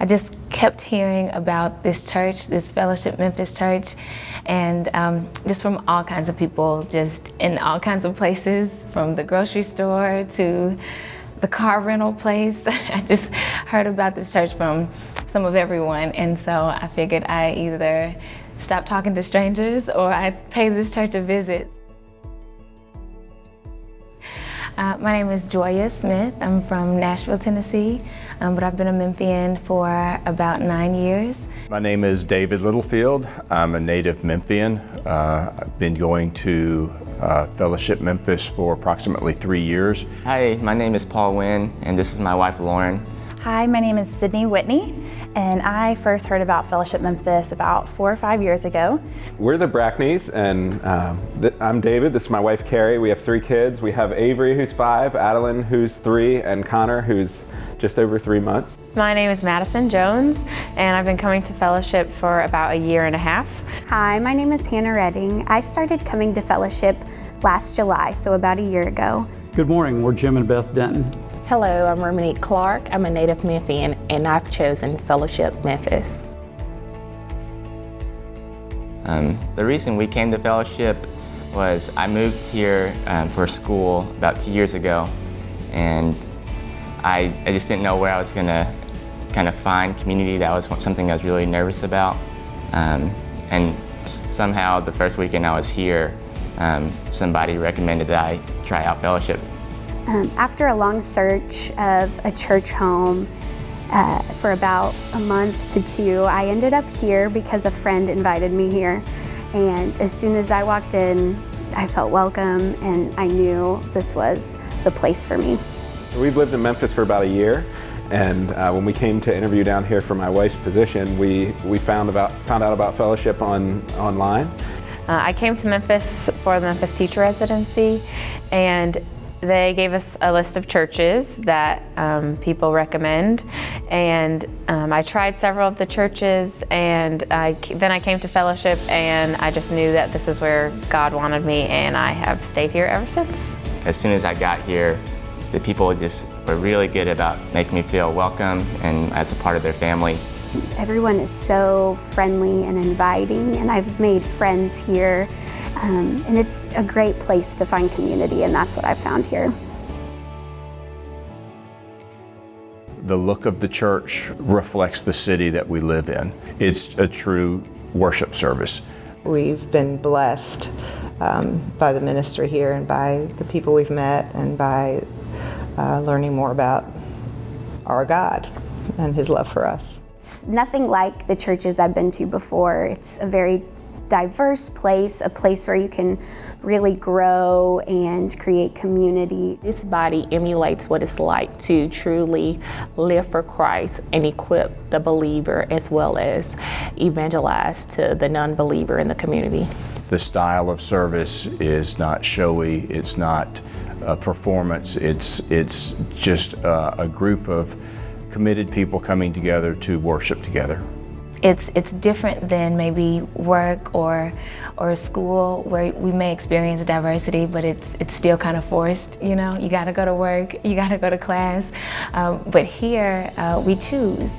I just kept hearing about this church, this Fellowship Memphis Church, and just from all kinds of people, just in all kinds of places, from the grocery store to the car rental place. I just heard about this church from some of everyone, and so I figured I either stop talking to strangers or I pay this church a visit. My name is Joya Smith. I'm from Nashville, Tennessee, but I've been a Memphian for about 9 years. My name is David Littlefield. I'm a native Memphian. I've been going to Fellowship Memphis for approximately 3 years. Hi, my name is Paul Wynn, and this is my wife, Lauren. Hi, my name is Sydney Whitney, and I first heard about Fellowship Memphis about 4 or 5 years ago. We're the Brackneys, and I'm David. This is my wife, Carrie. We have 3 kids. We have Avery, who's 5, Adeline, who's 3, and Connor, who's just over 3 months. My name is Madison Jones, and I've been coming to Fellowship for about 1.5 years. Hi, my name is Hannah Redding. I started coming to Fellowship last July, so about 1 year ago. Good morning, we're Jim and Beth Denton. Hello, I'm Romanique Clark. I'm a native Memphian, and I've chosen Fellowship Memphis. The reason we came to Fellowship was I moved here for school about 2 years ago, and I just didn't know where I was gonna kind of find community. That was something I was really nervous about. And somehow the first weekend I was here, somebody recommended that I try out Fellowship. After a long search of a church home for about a month to 2, I ended up here because a friend invited me here. And as soon as I walked in, I felt welcome and I knew this was the place for me. We've lived in Memphis for about 1 year, and when we came to interview down here for my wife's position, we found out about Fellowship online. I came to Memphis for the Memphis Teacher Residency, and they gave us a list of churches that people recommend, and I tried several of the churches, and then I came to Fellowship, and I just knew that this is where God wanted me, and I have stayed here ever since. As soon as I got here, the people just were really good about making me feel welcome and as a part of their family. Everyone is so friendly and inviting, and I've made friends here. And it's a great place to find community, and that's what I've found here. The look of the church reflects the city that we live in. It's a true worship service. We've been blessed by the ministry here and by the people we've met and by learning more about our God and His love for us. It's nothing like the churches I've been to before. It's a very diverse place, a place where you can really grow and create community. This body emulates what it's like to truly live for Christ and equip the believer as well as evangelize to the non-believer in the community. The style of service is not showy, it's not a performance, it's just a group of committed people coming together to worship together. It's different than maybe work or school, where we may experience diversity, but it's still kind of forced. You know, you got to go to work, you got to go to class, but here we choose.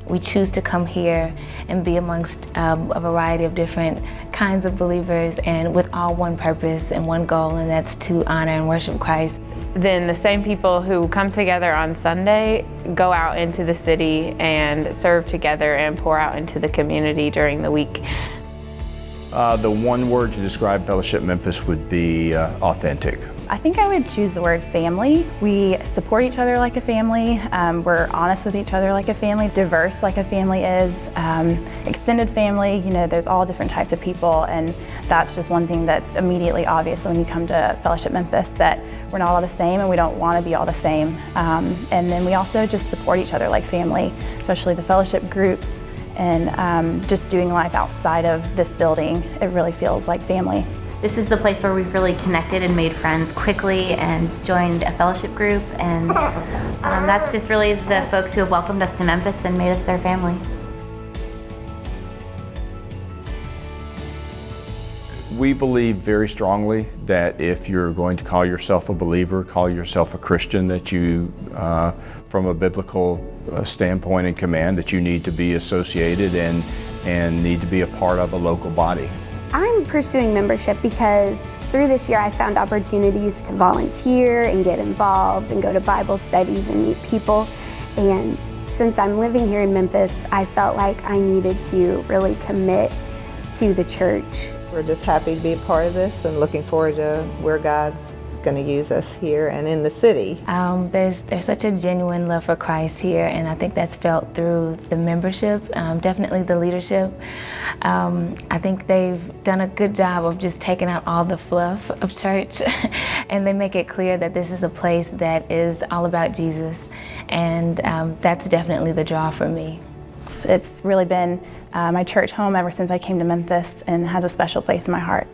We choose to come here and be amongst a variety of different kinds of believers, and with all one purpose and one goal, and that's to honor and worship Christ. Then the same people who come together on Sunday go out into the city and serve together and pour out into the community during the week. The one word to describe Fellowship Memphis would be authentic. I think I would choose the word family. We support each other like a family. We're honest with each other like a family, diverse like a family is, extended family. You know, there's all different types of people, and that's just one thing that's immediately obvious when you come to Fellowship Memphis, that we're not all the same and we don't want to be all the same. And then we also just support each other like family, especially the fellowship groups, and just doing life outside of this building. It really feels like family. This is the place where we've really connected and made friends quickly and joined a fellowship group, and that's just really the folks who have welcomed us to Memphis and made us their family. We believe very strongly that if you're going to call yourself a believer, call yourself a Christian, that you, from a biblical standpoint and command, that you need to be associated and need to be a part of a local body. I'm pursuing membership because through this year I found opportunities to volunteer and get involved and go to Bible studies and meet people. And since I'm living here in Memphis, I felt like I needed to really commit to the church. We're just happy to be a part of this and looking forward to where God's going to use us here and in the city. There's such a genuine love for Christ here, and I think that's felt through the membership, definitely the leadership. I think they've done a good job of just taking out all the fluff of church and they make it clear that this is a place that is all about Jesus, and that's definitely the draw for me. It's really been my church home ever since I came to Memphis and has a special place in my heart.